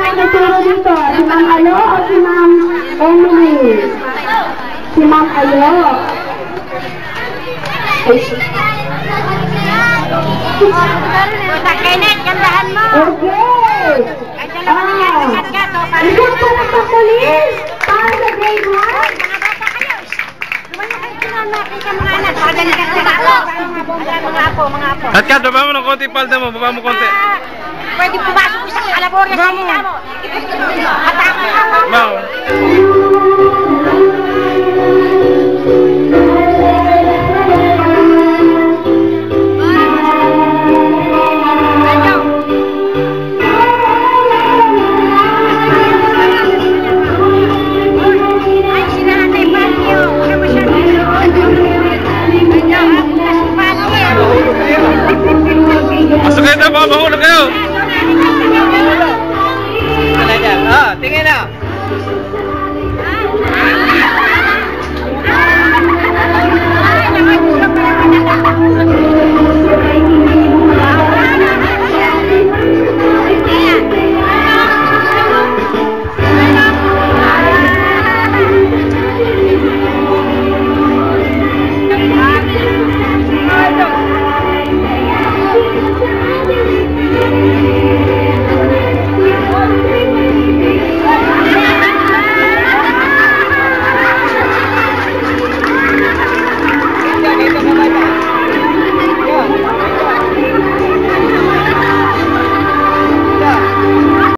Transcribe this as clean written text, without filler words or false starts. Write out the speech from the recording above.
ang nagturo dito? Si Ma'am Alo o si Ma'am Emily? Si Ma'am Alo. Kenneth, gandahan mo. Okay. Isang pagpapulis para sa grade 1. Kat, baba mo ng konti, palda mo, baba mo konti. Pwede pumasok sa kalaborya sa kita mo. Atake ako. Mau. Masuk kayo na, baka mahulog kayo. Tingin na.